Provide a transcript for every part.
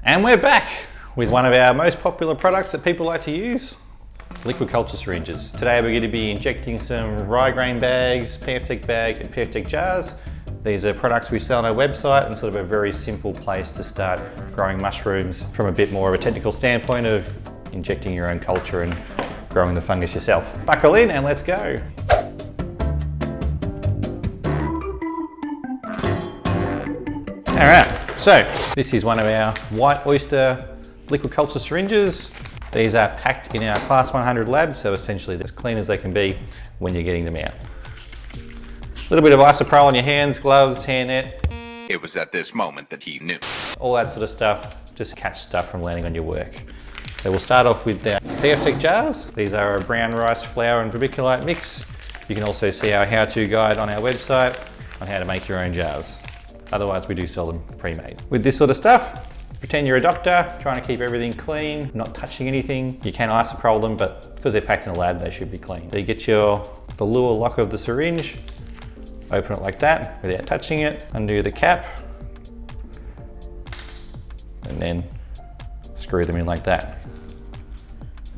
And we're back with one of our most popular products that people like to use, liquid culture syringes. Today we're going to be injecting some Rye Grain bags, PFTek bag and PFTek jars. These are products we sell on our website and sort of a very simple place to start growing mushrooms from a bit more of a technical standpoint of injecting your own culture and growing the fungus yourself. Buckle in and let's go. All right, so this is one of our white oyster liquid culture syringes. These are packed in our class 100 lab, so essentially they're as clean as they can be when you're getting them out. A little bit of isopropyl on your hands, gloves, hairnet. It was at this moment that he knew. All that sort of stuff, just catch stuff from landing on your work. So we'll start off with the PFTek jars. These are a brown rice, flour and vermiculite mix. You can also see our how-to guide on our website on how to make your own jars. Otherwise, we do sell them pre-made. With this sort of stuff, pretend you're a doctor, trying to keep everything clean, not touching anything. You can isopropyl them, but because they're packed in a lab, they should be clean. So you get the lure lock of the syringe, open it like that without touching it, undo the cap, and then screw them in like that.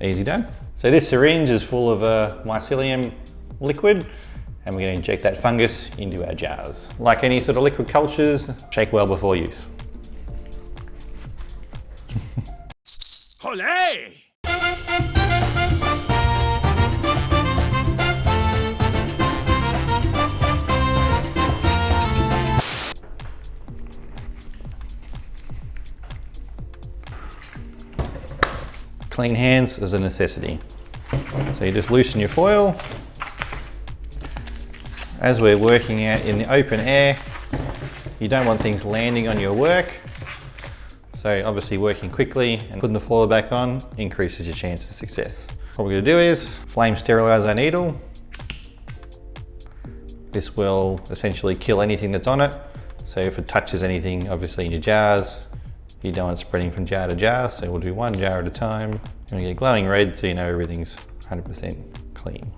Easy done. So this syringe is full of mycelium liquid, and we're going to inject that fungus into our jars. Like any sort of liquid cultures, shake well before use. Olé! Clean hands is a necessity. So you just loosen your foil. As we're working out in the open air, you don't want things landing on your work. So obviously working quickly and putting the foil back on increases your chance of success. What we're going to do is flame sterilize our needle. This will essentially kill anything that's on it. So if it touches anything, obviously in your jars, you don't want it spreading from jar to jar. So we'll do one jar at a time. And we get glowing red so you know everything's 100% clean.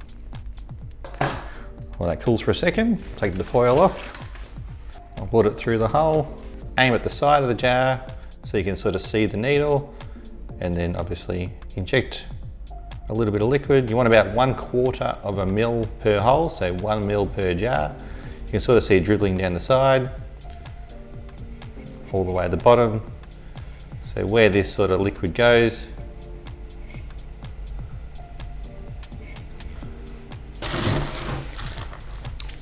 While that cools for a second, take the foil off. I'll put it through the hole, aim at the side of the jar so you can sort of see the needle, and then obviously inject a little bit of liquid. You want about 1/4 of a mil per hole, so 1 mil per jar. You can sort of see it dribbling down the side, all the way at the bottom. So where this sort of liquid goes,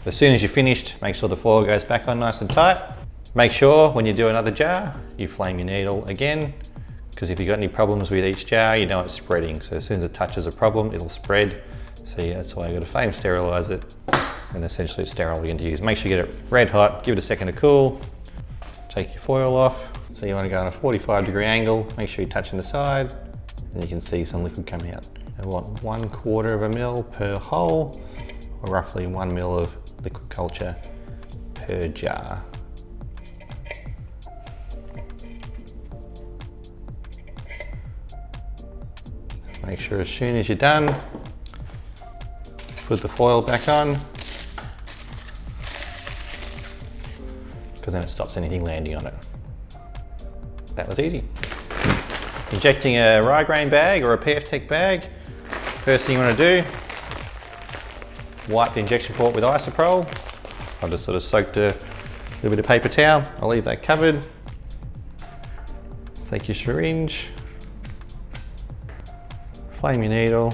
as soon as you're finished, make sure the foil goes back on nice and tight. Make sure when you do another jar, you flame your needle again, because if you've got any problems with each jar, you know it's spreading. So as soon as it touches a problem, it'll spread. So yeah, that's why you've got to flame sterilize it, and essentially it's sterile again to use. Make sure you get it red hot, give it a second to cool, take your foil off. So you want to go on a 45-degree angle, make sure you're touching the side, and you can see some liquid come out. I want 1/4 of a mil per hole, or roughly 1 mil of liquid culture per jar. Make sure as soon as you're done, put the foil back on, because then it stops anything landing on it. That was easy. Injecting a Rye Grain bag or a PFTek bag, first thing you want to do, wipe the injection port with isopropyl. I've just sort of soaked a little bit of paper towel. I'll leave that covered. Take your syringe, flame your needle.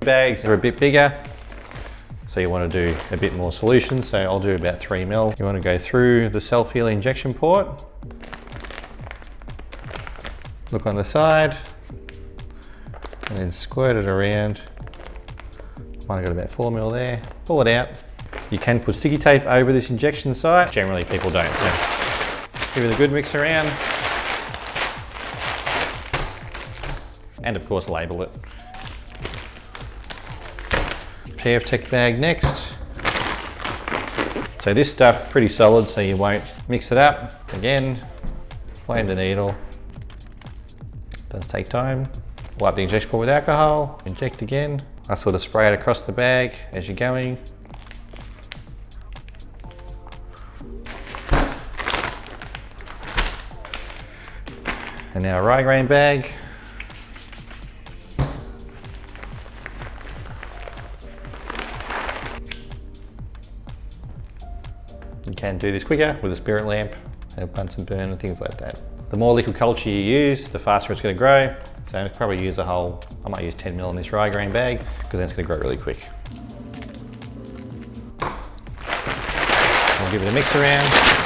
Bags are a bit bigger, so you want to do a bit more solution. So I'll do about 3 mil. You want to go through the self-healing injection port. Look on the side, and then squirt it around. I've got about 4 mil there. Pull it out. You can put sticky tape over this injection site. Generally people don't, so give it a good mix around. And of course label it. PFTek bag next. So this stuff pretty solid, so you won't mix it up. Again, flame the needle. Does take time. Wipe the injection port with alcohol, inject again. I sort of spray it across the bag as you're going. And now a Rye Grain bag. You can do this quicker with a spirit lamp, have Bunsen burn and things like that. The more liquid culture you use, the faster it's going to grow. So I'll probably use a whole, I might use 10 mil in this Rye Grain bag because then it's going to grow really quick. I'll give it a mix around.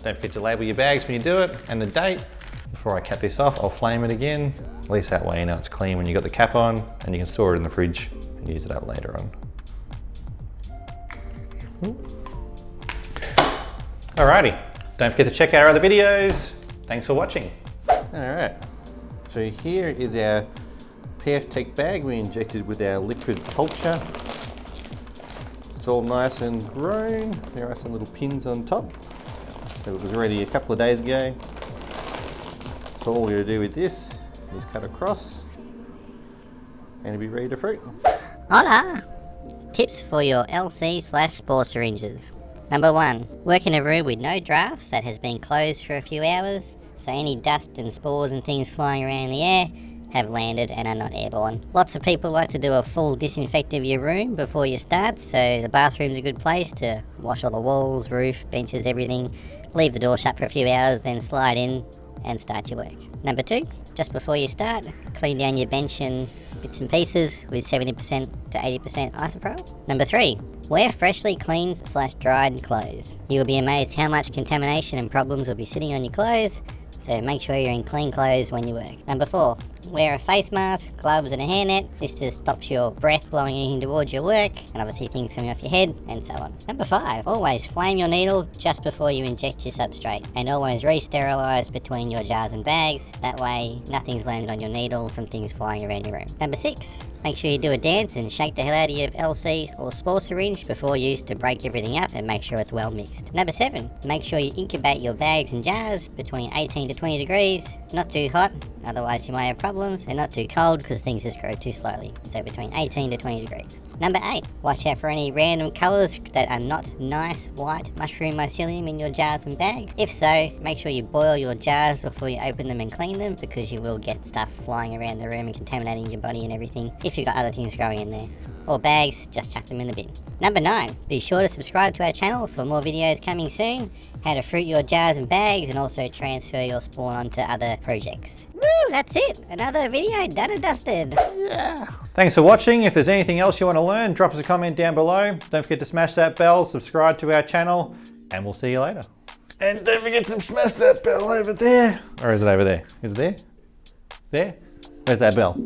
Don't forget to label your bags when you do it and the date. Before I cap this off, I'll flame it again. At least that way you know it's clean when you got the cap on, and you can store it in the fridge and use it up later on. Alrighty, don't forget to check out our other videos. Thanks for watching. Alright, so here is our PFTek bag we injected with our liquid culture. It's all nice and grown. There are some little pins on top. So it was ready a couple of days ago. So all we're going to do with this is cut across and it'll be ready to fruit. Hola! Tips for your LC/spore syringes. Number 1. Work in a room with no drafts that has been closed for a few hours, so any dust and spores and things flying around in the air have landed and are not airborne. Lots of people like to do a full disinfect of your room before you start, so the bathroom's a good place to wash all the walls, roof, benches, everything. Leave the door shut for a few hours, then slide in and start your work. Number 2. Just before you start, clean down your bench and bits and pieces with 70% to 80% isopropyl. Number 3. Wear freshly cleaned/dried clothes. You will be amazed how much contamination and problems will be sitting on your clothes, so make sure you're in clean clothes when you work. Number 4. Wear a face mask, gloves and a hairnet. This just stops your breath blowing anything towards your work, and obviously things coming off your head, and so on. Number 5. Always flame your needle just before you inject your substrate, and always re-sterilise between your jars and bags. That way nothing's landed on your needle from things flying around your room. Number 6. Make sure you do a dance and shake the hell out of your LC or spore syringe before use to break everything up and make sure it's well mixed. Number 7. Make sure you incubate your bags and jars between 18 to 20 degrees, not too hot, otherwise you might have problems, and not too cold because things just grow too slowly, so between 18 to 20 degrees. Number 8. Watch out for any random colours that are not nice white mushroom mycelium in your jars and bags. If so, make sure you boil your jars before you open them and clean them, because you will get stuff flying around the room and contaminating your body and everything if you've got other things growing in there. Or bags, just chuck them in the bin. Number 9. Be sure to subscribe to our channel for more videos coming soon. How to fruit your jars and bags, and also transfer your spawn onto other projects. Woo, that's it. Another video done and dusted. Yeah. Thanks for watching. If there's anything else you want to learn, drop us a comment down below. Don't forget to smash that bell, subscribe to our channel, and we'll see you later. And don't forget to smash that bell over there. Or is it over there? Is it there? There? Where's that bell?